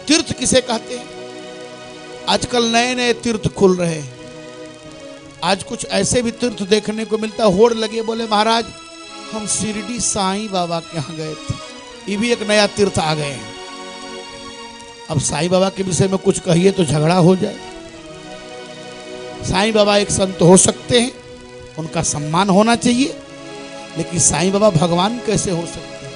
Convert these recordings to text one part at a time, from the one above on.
तीर्थ किसे कहते हैं? आजकल नए नए तीर्थ खुल रहे हैं। आज कुछ ऐसे भी तीर्थ देखने को मिलता है, होड़ लगे, बोले महाराज हम शिरडी साईं बाबा के यहाँ गए थे। ये भी एक नया तीर्थ आ गए हैं। अब साईं बाबा के विषय में कुछ कहिए तो झगड़ा हो जाए। साईं बाबा एक संत हो सकते हैं, उनका सम्मान होना चाहिए, लेकिन साईं बाबा भगवान कैसे हो सकते हैं?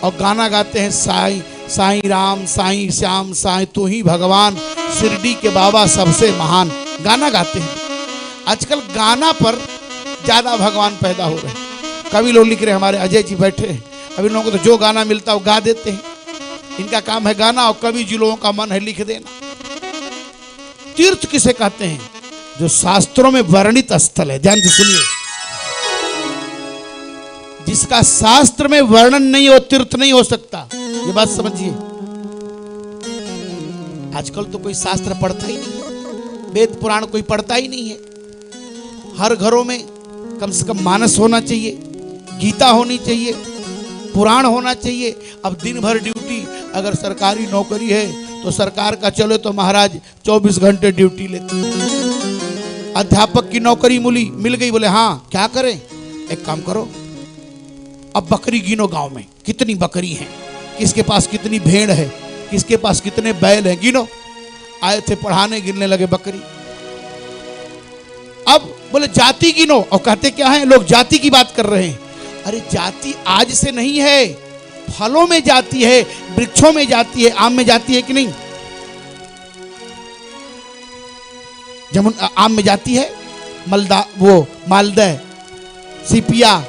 और गाना गाते हैं साईं साईं राम साईं श्याम साईं तू ही भगवान, शिरडी के बाबा सबसे महान, गाना गाते हैं। आजकल गाना पर ज्यादा भगवान पैदा हो रहे हैं। कवि लोग लिख रहे हैं, हमारे अजय जी बैठे हैं, अभी लोगों को तो जो गाना मिलता है वो गा देते हैं। इनका काम है गाना, और कवि जी लोगों का मन है लिख देना। तीर्थ किसे कहते हैं? जो शास्त्रों में वर्णित स्थल है। ध्यान से सुनिए, जिसका शास्त्र में वर्णन नहीं हो तीर्थ नहीं हो सकता, ये बात समझिए। आजकल तो कोई शास्त्र पढ़ता ही नहीं, वेद पुराण कोई पढ़ता ही नहीं है। हर घरों में कम से कम मानस होना चाहिए, गीता होनी चाहिए, पुराण होना चाहिए। अब दिन भर ड्यूटी, अगर सरकारी नौकरी है तो सरकार का चले तो महाराज 24 घंटे ड्यूटी लेते। अध्यापक की नौकरी मिल गई, बोले हाँ क्या करें, एक काम करो अब बकरी गिनो, गांव में कितनी बकरी हैं, किसके पास कितनी भेड़ है, किसके पास कितने बैल हैं, गिनो। आए थे पढ़ाने, गिनने लगे बकरी। अब बोले जाति गिनो, और कहते क्या है लोग जाति की बात कर रहे हैं। अरे जाति आज से नहीं है, फलों में जाती है, वृक्षों में जाती है, आम में जाती है कि नहीं? जमुन आम में जाती है, मालदह, सीपिया,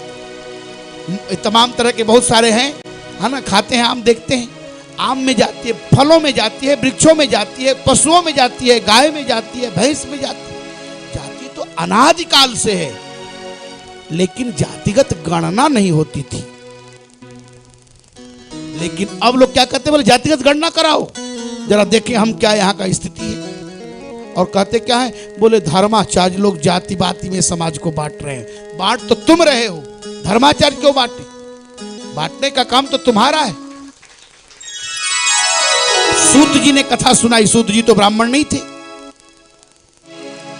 तमाम तरह के बहुत सारे हैं, है ना, खाते हैं आम, देखते हैं। आम में जाती है, फलों में जाती है, वृक्षों में जाती है, पशुओं में जाती है, गाय में जाती है, भैंस में जाती है। जाति तो अनादिकाल से है, लेकिन जातिगत गणना नहीं होती थी। लेकिन अब लोग क्या कहते हैं, बोले जातिगत गणना कराओ, जरा देखें हम क्या यहाँ का स्थिति है। और कहते क्या है, बोले धर्माचार्य लोग जाति बाती में समाज को बांट रहे हैं। बांट तो तुम रहे हो, धर्माचार्य क्यों बांटे? बांटने का काम तो तुम्हारा है। सूत जी ने कथा सुनाई, सूत जी तो ब्राह्मण नहीं थे,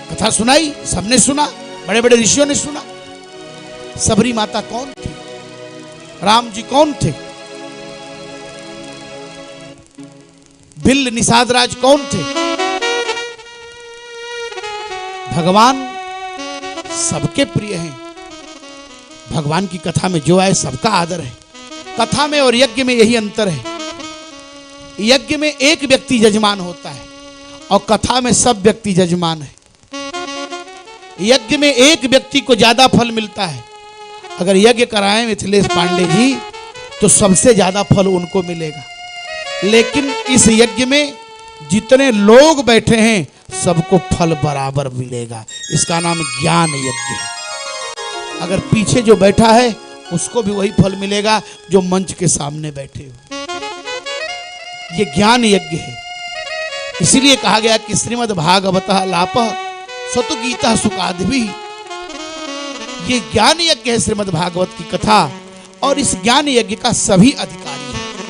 कथा सुनाई, सबने सुना, बड़े बड़े ऋषियों ने सुना। सबरी माता कौन थी? राम जी कौन थे? बिल्ल निषाद राज कौन थे? भगवान सबके प्रिय हैं। भगवान की कथा में जो आए सबका आदर है। कथा में और यज्ञ में यही अंतर है। यज्ञ में एक व्यक्ति जजमान होता है और कथा में सब व्यक्ति जजमान है। यज्ञ में एक व्यक्ति को ज्यादा फल मिलता है। अगर यज्ञ कराएं मिथिलेश पांडे जी तो सबसे ज्यादा फल उनको मिलेगा। लेकिन इस यज्ञ में जितने लोग बैठे हैं सबको फल बराबर मिलेगा। इसका नाम ज्ञान यज्ञ है। अगर पीछे जो बैठा है उसको भी वही फल मिलेगा जो मंच के सामने बैठे हो। ये ज्ञान यज्ञ है। इसीलिए कहा गया कि श्रीमद् भागवतः लापः सतु गीता सुखादिभिः। ये ज्ञान यज्ञ है श्रीमद् भागवत की कथा, और इस ज्ञान यज्ञ का सभी अधिकारी